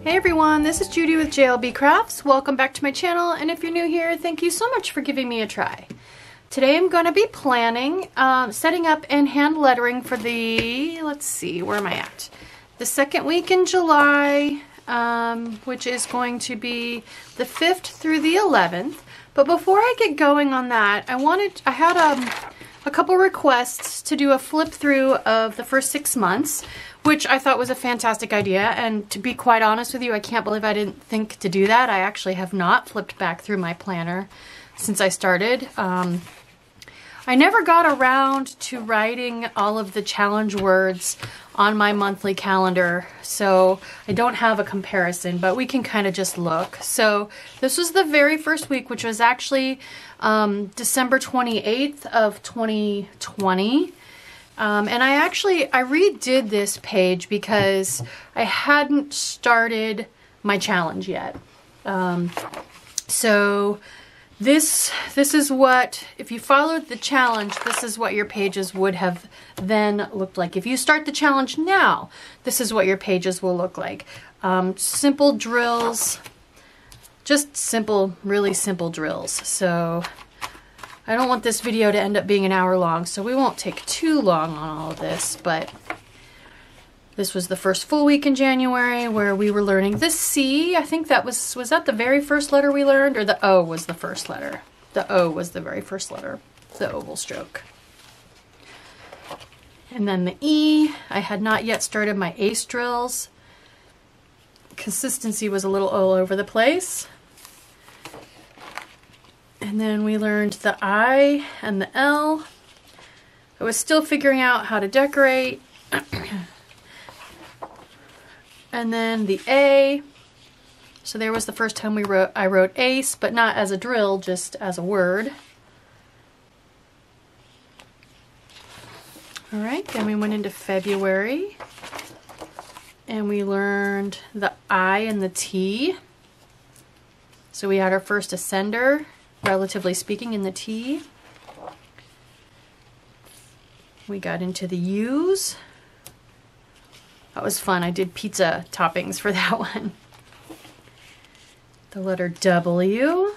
Hey everyone, this is Judi with JLBCrafts. Welcome back to my channel, and if you're new here, thank you so much for giving me a try. Today I'm going to be planning, setting up and hand lettering for the, let's see, where am I at? The second week in July, which is going to be the 5th through the 11th. But before I get going on that, I had a couple requests to do a flip through of the first 6 months, which I thought was a fantastic idea, and to be quite honest with you, I can't believe I didn't think to do that. I actually have not flipped back through my planner since I started. I never got around to writing all of the challenge words on my monthly calendar, so I don't have a comparison, but we can kind of just look. So this was the very first week, which was actually December 28th of 2020. And I redid this page because I hadn't started my challenge yet. So this is what, if you followed the challenge, this is what your pages would have then looked like. If you start the challenge now, this is what your pages will look like. Simple drills, just simple, really simple drills. So I don't want this video to end up being an hour long, so we won't take too long on all of this, but this was the first full week in January where we were learning the C. I think that was that the very first letter we learned, or the O was the first letter? The O was the very first letter, the oval stroke. And then the E, I had not yet started my ace drills. Consistency was a little all over the place. And then we learned the I and the L. I was still figuring out how to decorate. And then the A. So there was the first time I wrote ace, but not as a drill, just as a word. All right, then we went into February. And we learned the I and the T. So we had our first ascender, relatively speaking, in the T. We got into the U's. That was fun. I did pizza toppings for that one. The letter W.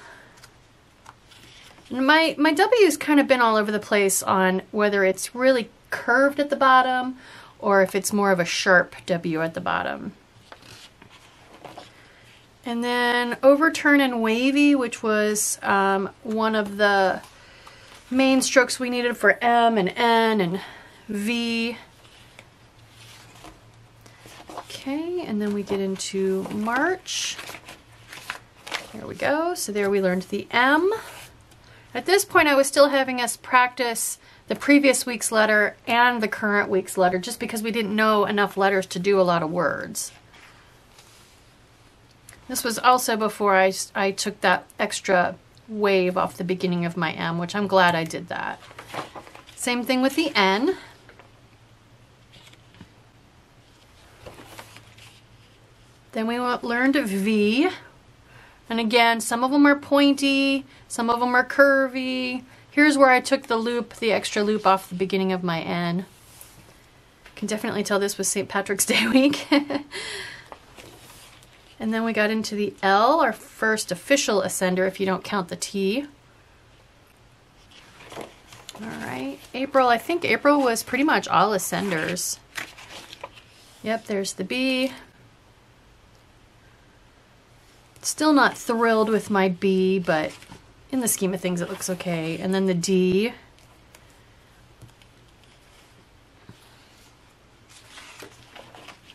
My W's kind of been all over the place on whether it's really curved at the bottom or if it's more of a sharp W at the bottom. And then overturn and wavy, which was one of the main strokes we needed for M and N and V. Okay, and then we get into March. There we go. So there we learned the M. At this point, I was still having us practice the previous week's letter and the current week's letter, just because we didn't know enough letters to do a lot of words. This was also before I took that extra wave off the beginning of my M, which I'm glad I did that. Same thing with the N. Then we learned a V. And again, some of them are pointy, some of them are curvy. Here's where I took the loop, the extra loop off the beginning of my N. Can definitely tell this was St. Patrick's Day week. And then we got into the L, our first official ascender if you don't count the T. All right, April, I think April was pretty much all ascenders. Yep, there's the B. Still not thrilled with my B, but in the scheme of things it looks okay. And then the D.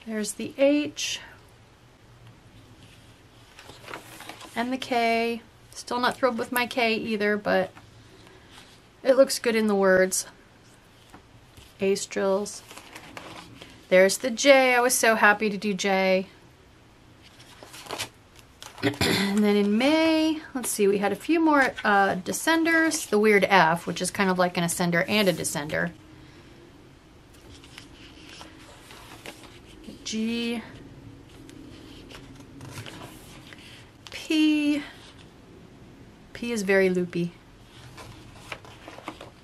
There's the H. And the K. Still not thrilled with my K either, but it looks good in the words. Ace drills. There's the J. I was so happy to do J. And then in May, let's see, we had a few more descenders. The weird F, which is kind of like an ascender and a descender. G. P. P is very loopy.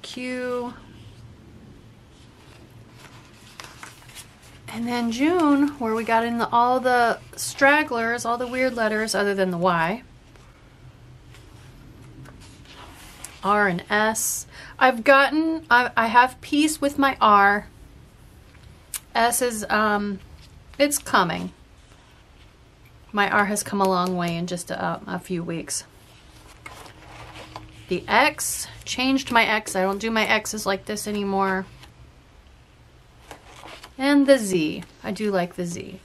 Q. And then June, where we got in all the stragglers, all the weird letters other than the Y. R and S. I have peace with my R. S is, it's coming. My R has come a long way in just a few weeks. The X, changed my X. I don't do my X's like this anymore. And the Z. I do like the Z.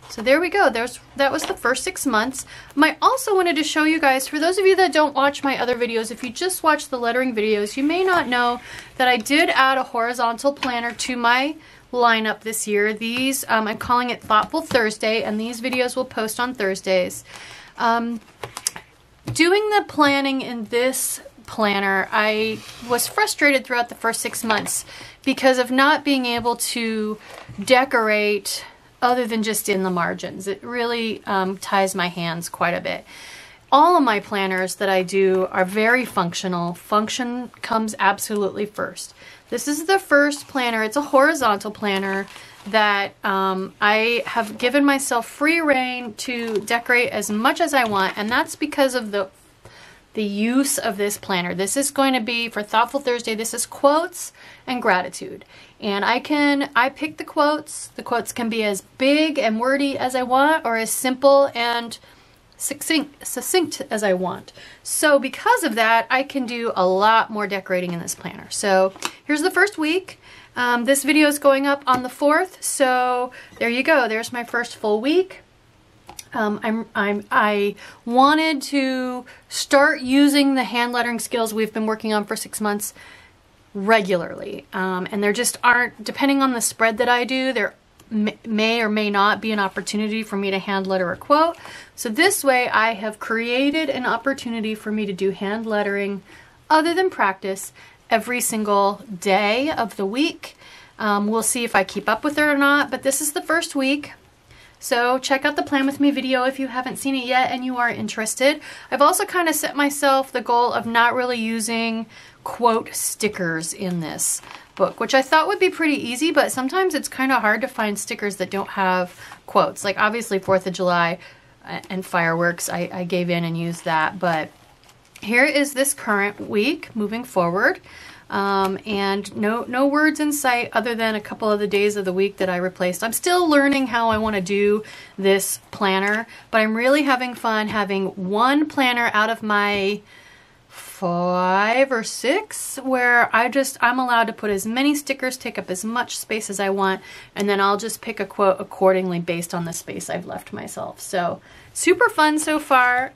So there we go. That was the first 6 months. I also wanted to show you guys, for those of you that don't watch my other videos, if you just watch the lettering videos, you may not know that I did add a horizontal planner to my lineup this year. These, I'm calling it Thoughtful Thursday, and these videos will post on Thursdays. Doing the planning in this planner, I was frustrated throughout the first 6 months because of not being able to decorate other than just in the margins. It really ties my hands quite a bit. All of my planners that I do are very functional. Function comes absolutely first. This is the first planner. It's a horizontal planner that I have given myself free reign to decorate as much as I want, and that's because of the use of this planner. This is going to be, for Thoughtful Thursday, this is quotes and gratitude. And I pick the quotes. The quotes can be as big and wordy as I want, or as simple and succinct as I want. So because of that, I can do a lot more decorating in this planner. So here's the first week. This video is going up on the 4th, so there you go. There's my first full week. I wanted to start using the hand lettering skills we've been working on for 6 months regularly. And there just aren't, depending on the spread that I do, there may or may not be an opportunity for me to hand letter a quote. So this way I have created an opportunity for me to do hand lettering other than practice every single day of the week. We'll see if I keep up with it or not, but this is the first week. So check out the Plan With Me video if you haven't seen it yet and you are interested. I've also kind of set myself the goal of not really using quote stickers in this book, which I thought would be pretty easy, but sometimes it's kind of hard to find stickers that don't have quotes. Like obviously 4th of July and fireworks, I gave in and used that, but here is this current week moving forward. And no words in sight other than a couple of the days of the week that I replaced. I'm still learning how I want to do this planner, but I'm really having fun having one planner out of my 5 or 6 where I'm allowed to put as many stickers, take up as much space as I want, and then I'll just pick a quote accordingly based on the space I've left myself. So super fun so far.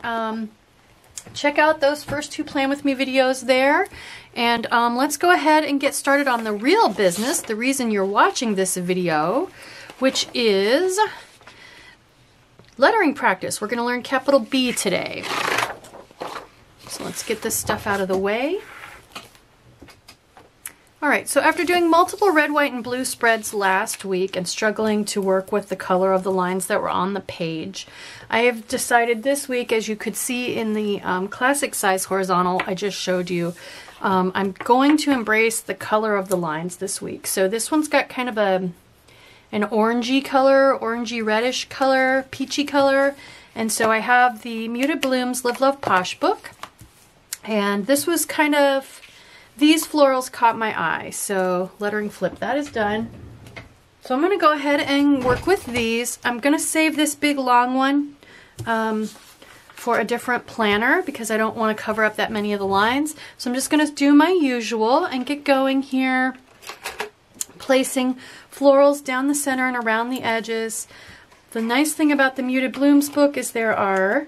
Check out those first 2 Plan With Me videos there. And let's go ahead and get started on the real business, the reason you're watching this video, which is lettering practice. We're going to learn capital B today. So let's get this stuff out of the way. Alright, so after doing multiple red, white, and blue spreads last week and struggling to work with the color of the lines that were on the page, I have decided this week, as you could see in the classic size horizontal I just showed you, I'm going to embrace the color of the lines this week. So this one's got kind of an orangey color, orangey reddish color, peachy color, and so I have the Muted Blooms Live Love Posh book, and this was kind of, these florals caught my eye, so lettering flip, that is done. So I'm going to go ahead and work with these. I'm going to save this big long one for a different planner because I don't want to cover up that many of the lines. So I'm just going to do my usual and get going here, placing florals down the center and around the edges. The nice thing about the Muted Blooms book is there are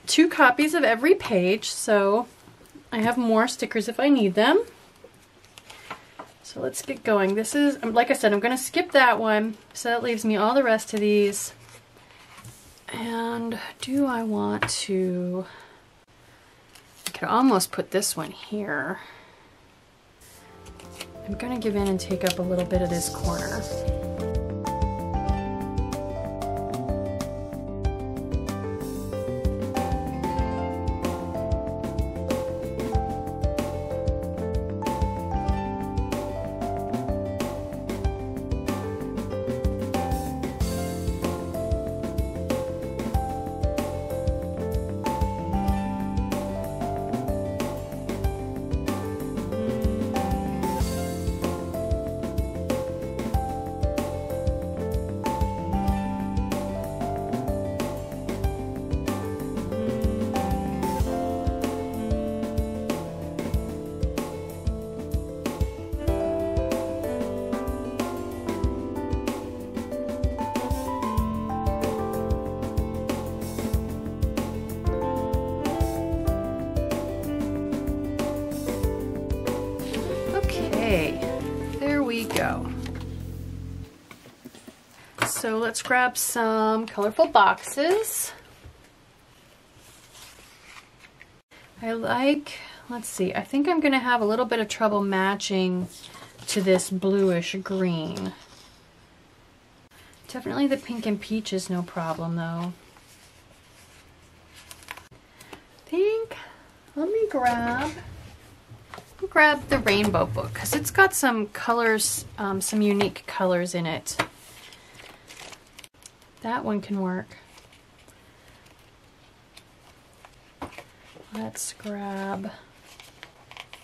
2 copies of every page, so I have more stickers if I need them. So let's get going. This is, like I said, I'm going to skip that one, so that leaves me all the rest of these. And do I want to, I could almost put this one here. I'm going to give in and take up a little bit of this corner. So let's grab some colorful boxes. Let's see, I think I'm gonna have a little bit of trouble matching to this bluish green. Definitely the pink and peach is no problem though. Let me grab the rainbow book because it's got some colors, some unique colors in it. That one can work. Let's grab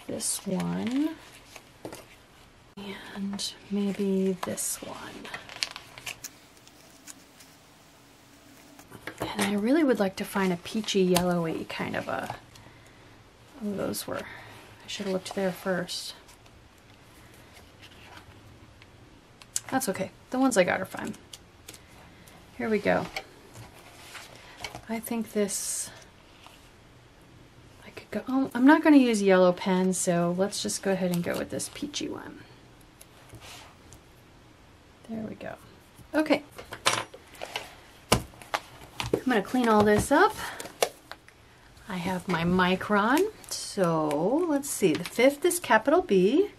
this one and maybe this one. And I really would like to find a peachy yellowy kind of a, oh, those were, I should have looked there first. That's okay, the ones I got are fine. Here we go. I think this, I could go, oh, I'm not going to use yellow pens, so let's just go ahead and go with this peachy one. There we go. Okay. I'm going to clean all this up. I have my micron, so let's see, the 5th is capital B.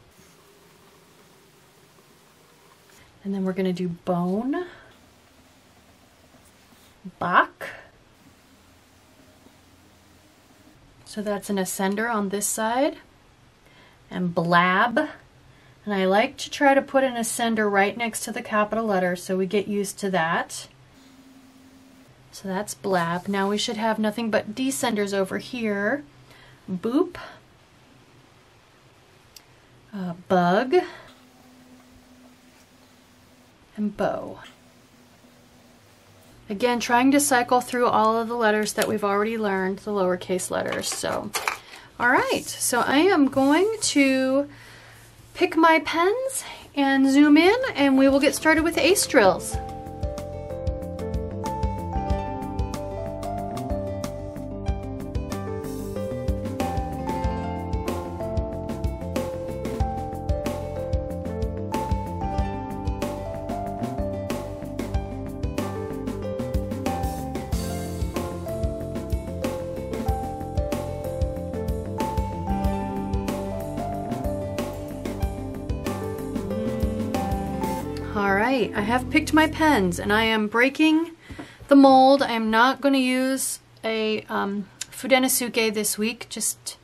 And then we're going to do bone, Bach. So that's an ascender on this side. And blab. And I like to try to put an ascender right next to the capital letter so we get used to that. So that's blab. Now we should have nothing but descenders over here. Boop. Bug. And bow. Again, trying to cycle through all of the letters that we've already learned, the lowercase letters. So, all right. So I am going to pick my pens and zoom in, and we will get started with ace drills. Alright, I have picked my pens and I am breaking the mold. I am not going to use a Fudenosuke this week just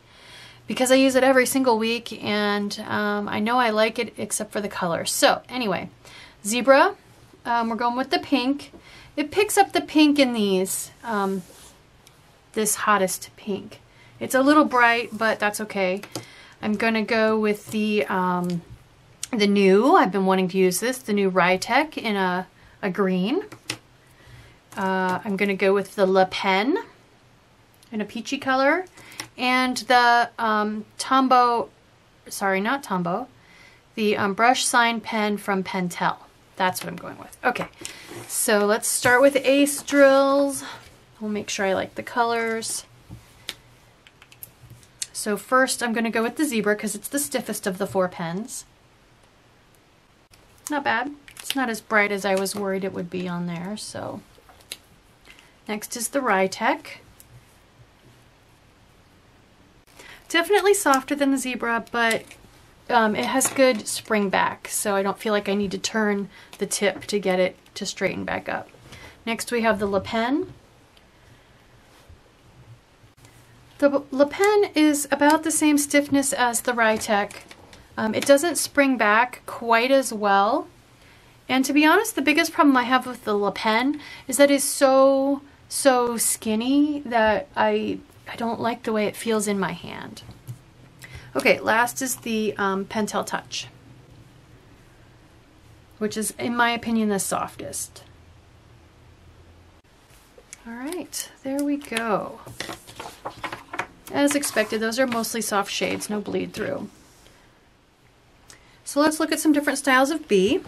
because I use it every single week, and I know I like it except for the color. So anyway, zebra, we're going with the pink. It picks up the pink in these, this hottest pink. It's a little bright, but that's okay. I'm going to go with the new, I've been wanting to use this, the new Rytech in a green. I'm going to go with the Le Pen in a peachy color. And the Tombow, sorry, not Tombow, the brush sign pen from Pentel. That's what I'm going with. Okay, so let's start with ace drills. We'll make sure I like the colors. So first I'm going to go with the zebra because it's the stiffest of the 4 pens. Not bad. It's not as bright as I was worried it would be on there. So next is the Rytech. Definitely softer than the zebra, but it has good spring back, so I don't feel like I need to turn the tip to get it to straighten back up. Next we have the Le Pen. The Le Pen is about the same stiffness as the Rytech. It doesn't spring back quite as well. And to be honest, the biggest problem I have with the Le Pen is that it's so skinny that I don't like the way it feels in my hand. Okay, last is the Pentel Touch, which is, in my opinion, the softest. All right, there we go. As expected, those are mostly soft shades, no bleed through. So let's look at some different styles of B,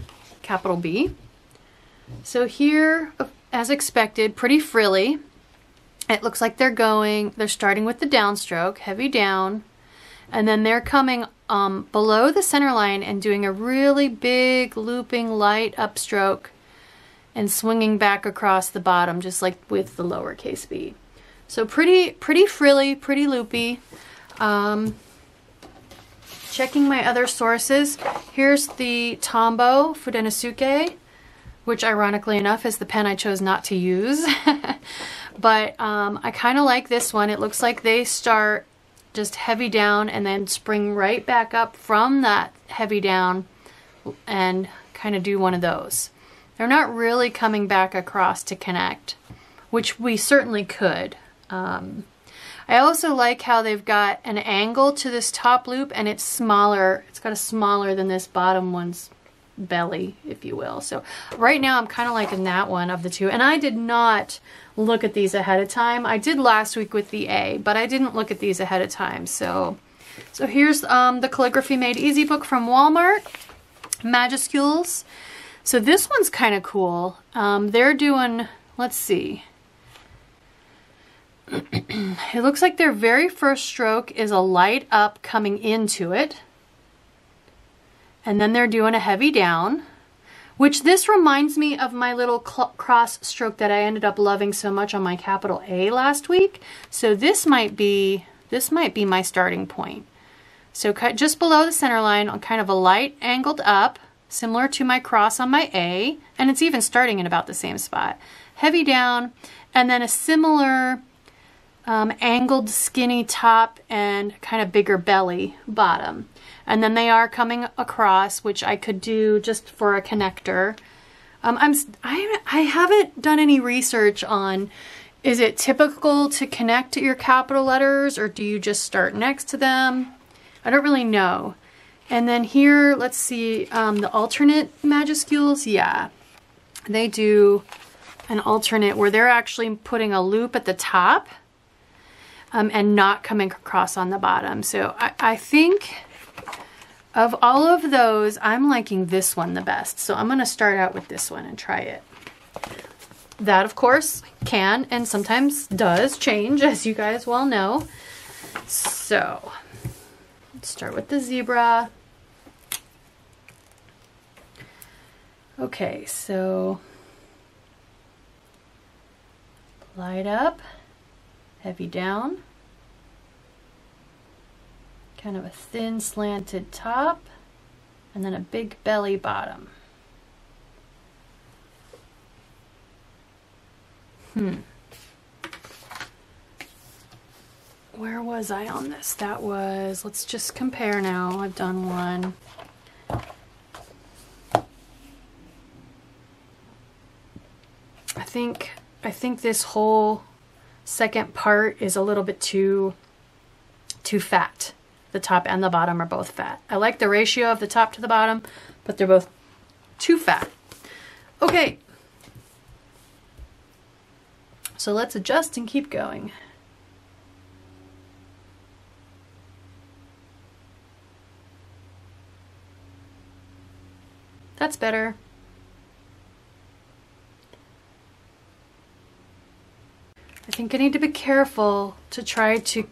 capital B. So here, as expected, pretty frilly. It looks like they're starting with the downstroke, heavy down, and then they're coming below the center line and doing a really big looping light upstroke and swinging back across the bottom, just like with the lowercase b. So pretty frilly, pretty loopy. Checking my other sources. Here's the Tombow Fudenosuke, which ironically enough is the pen I chose not to use. But I kind of like this one. It looks like they start just heavy down and then spring right back up from that heavy down and kind of do one of those. They're not really coming back across to connect, which we certainly could. I also like how they've got an angle to this top loop, and it's smaller. It's got a smaller than this bottom one's belly, if you will. So right now I'm kind of liking that one of the two. And I did not look at these ahead of time. I did last week with the A, but I didn't look at these ahead of time. So here's the Calligraphy Made Easy book from Walmart, Majuscules. So this one's kind of cool. They're doing, let's see. It looks like their very first stroke is a light up coming into it. And then they're doing a heavy down, which this reminds me of my little cross stroke that I ended up loving so much on my capital A last week. So this might be my starting point. So cut just below the center line on kind of a light angled up, similar to my cross on my A, and it's even starting in about the same spot. Heavy down, and then a similar angled skinny top and kind of bigger belly bottom. And then they are coming across, which I could do just for a connector. I haven't done any research on, is it typical to connect your capital letters, or do you just start next to them? I don't really know. And then here, let's see, the alternate Majuscules, yeah. They do an alternate where they're actually putting a loop at the top and not coming across on the bottom. So I think of all of those, I'm liking this one the best. So I'm gonna start out with this one and try it. That, of course, can and sometimes does change, as you guys well know. So let's start with the zebra. Okay, so light up, heavy down, kind of a thin slanted top, and then a big belly bottom. Where was I on this? That was, let's just compare now. I've done one. I think this whole second part is a little bit too fat. The top and the bottom are both fat. I like the ratio of the top to the bottom, but they're both too fat. Okay. So let's adjust and keep going. That's better. I think I need to be careful to try to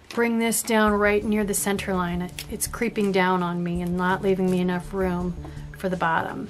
bring this down right near the center line. It's creeping down on me and not leaving me enough room for the bottom.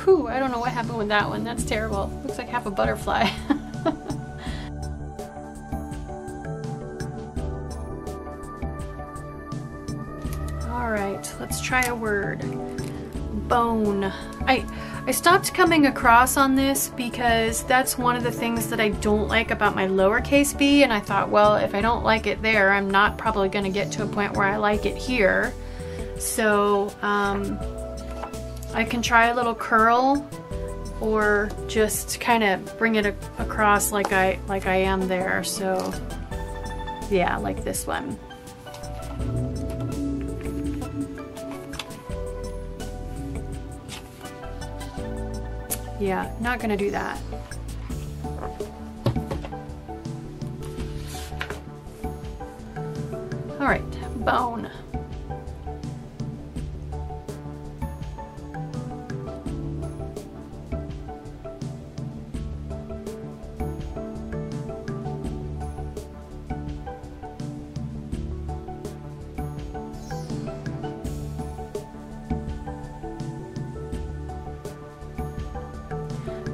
Whew, I don't know what happened with that one. That's terrible. Looks like half a butterfly. All right, let's try a word. Bone. I stopped coming across on this because that's one of the things that I don't like about my lowercase b, and I thought, well, if I don't like it there, I'm not probably going to get to a point where I like it here. So I can try a little curl or just kind of bring it across like I am there. So yeah, like this one. Yeah, not gonna do that. All right, bone.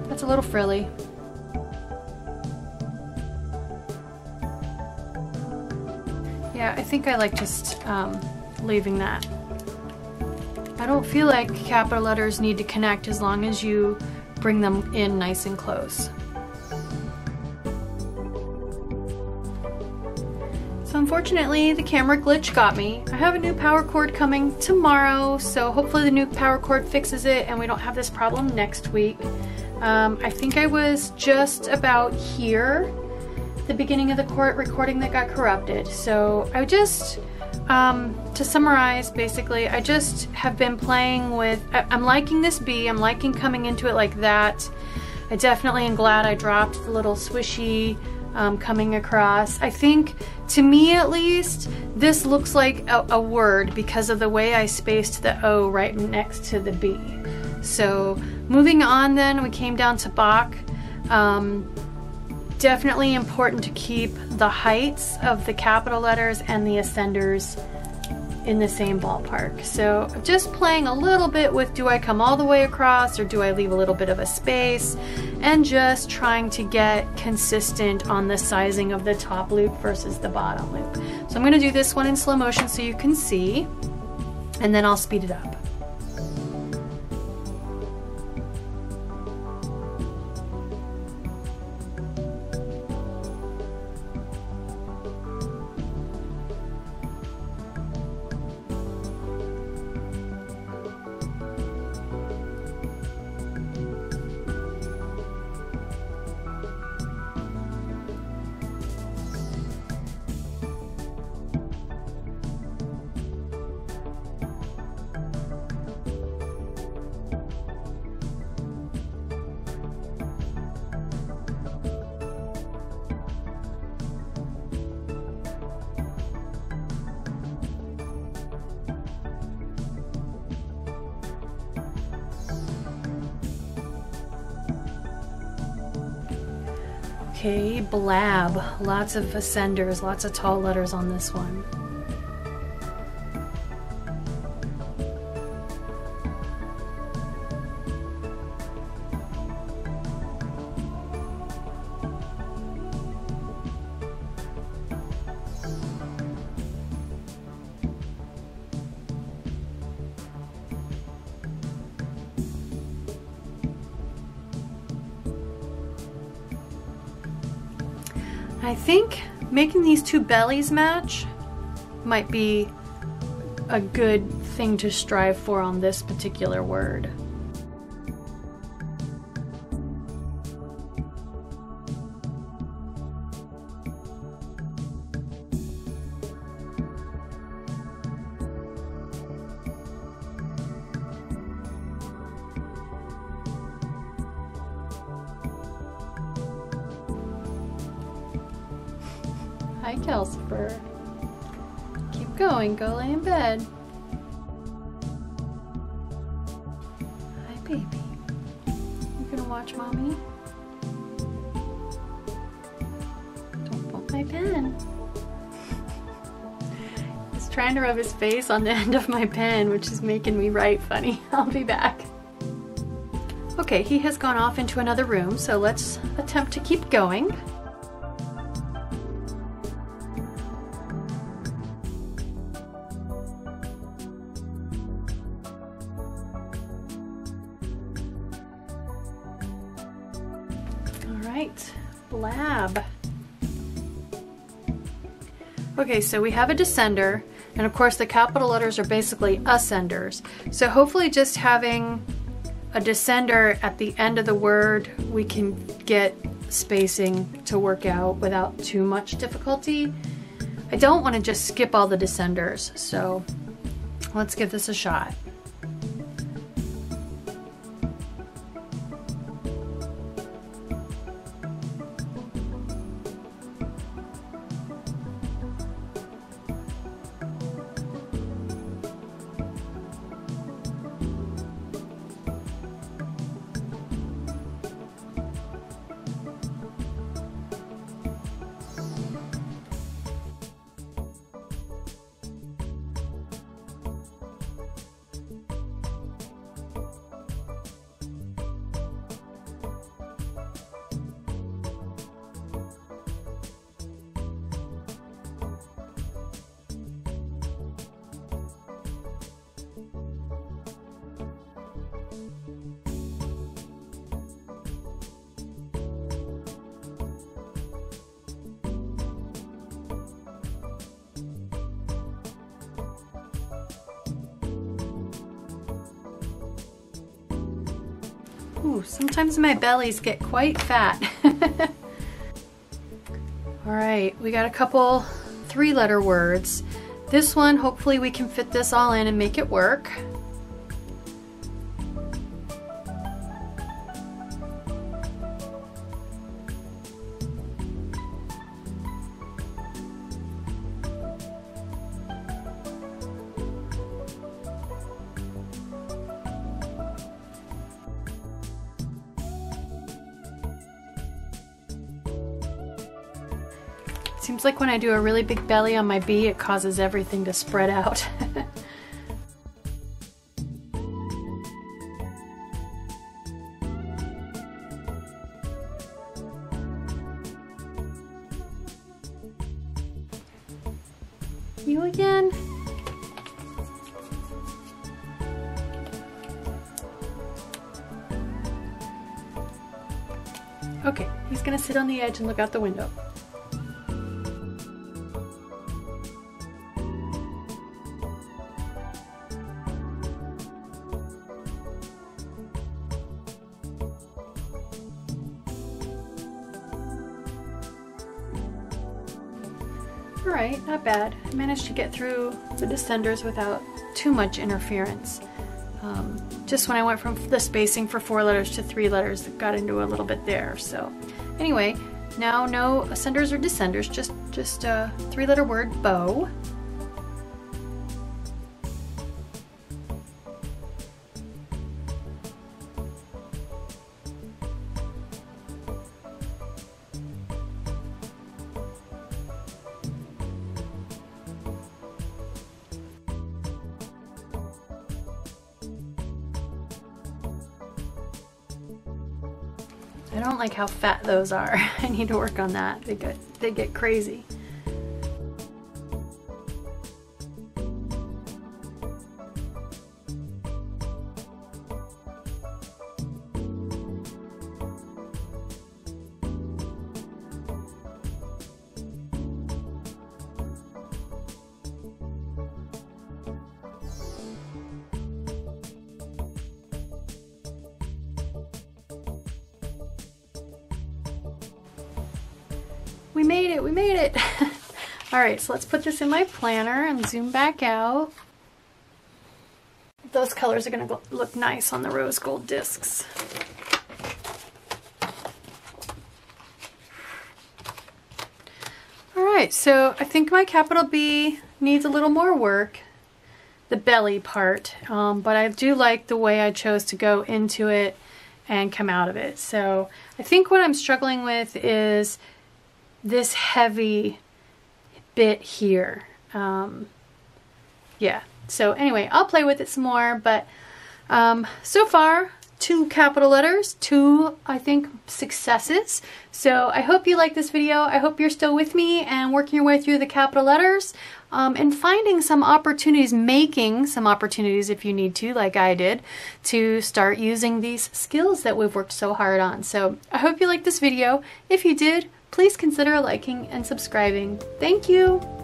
That's a little frilly. Yeah, I think I like just leaving that. I don't feel like capital letters need to connect as long as you bring them in nice and close. So unfortunately, the camera glitch got me. I have a new power cord coming tomorrow, so hopefully the new power cord fixes it and we don't have this problem next week. I think I was just about here, the beginning of the recording that got corrupted. So I just, to summarize, basically, I just have been playing with, I'm liking this bee, I'm liking coming into it like that. I definitely am glad I dropped the little swishy coming across. I think, to me at least, this looks like a word because of the way I spaced the O right next to the B. So moving on then, we came down to Bach. Definitely important to keep the heights of the capital letters and the ascenders in the same ballpark. So just playing a little bit with, do I come all the way across or do I leave a little bit of a space, and just trying to get consistent on the sizing of the top loop versus the bottom loop. So I'm going to do this one in slow motion so you can see, and then I'll speed it up. Okay, blab. Lots of ascenders, lots of tall letters on this one. I think making these two bellies match might be a good thing to strive for on this particular word. Hi, Calcifur. Keep going, go lay in bed. Hi, baby. You gonna watch mommy? Don't bump my pen. He's trying to rub his face on the end of my pen, which is making me write funny. I'll be back. Okay, he has gone off into another room, so let's attempt to keep going. Blab. Okay, so we have a descender, and of course the capital letters are basically ascenders. So hopefully just having a descender at the end of the word, we can get spacing to work out without too much difficulty. I don't want to just skip all the descenders, so let's give this a shot. Ooh, sometimes my bellies get quite fat. All right, we got a couple 3-letter words. This one, hopefully we can fit this all in and make it work. Seems like when I do a really big belly on my bee, it causes everything to spread out. You again? Okay, he's gonna sit on the edge and look out the window. Alright, not bad. I managed to get through the descenders without too much interference. Just when I went from the spacing for 4 letters to 3 letters, it got into a little bit there. So anyway, now no ascenders or descenders, just a 3-letter word, bow. I don't like how fat those are. I need to work on that. They get crazy. We made it, we made it. All right, so let's put this in my planner and zoom back out. Those colors are gonna look nice on the rose gold discs. All right, so I think my capital B needs a little more work, the belly part, but I do like the way I chose to go into it and come out of it. So I think what I'm struggling with is this heavy bit here. Yeah, so anyway, I'll play with it some more, but so far 2 capital letters, 2 I think successes. So I hope you like this video. I hope you're still with me and working your way through the capital letters and finding some opportunities, making some opportunities if you need to, like I did, to start using these skills that we've worked so hard on. So I hope you liked this video. If you did, please consider liking and subscribing. Thank you!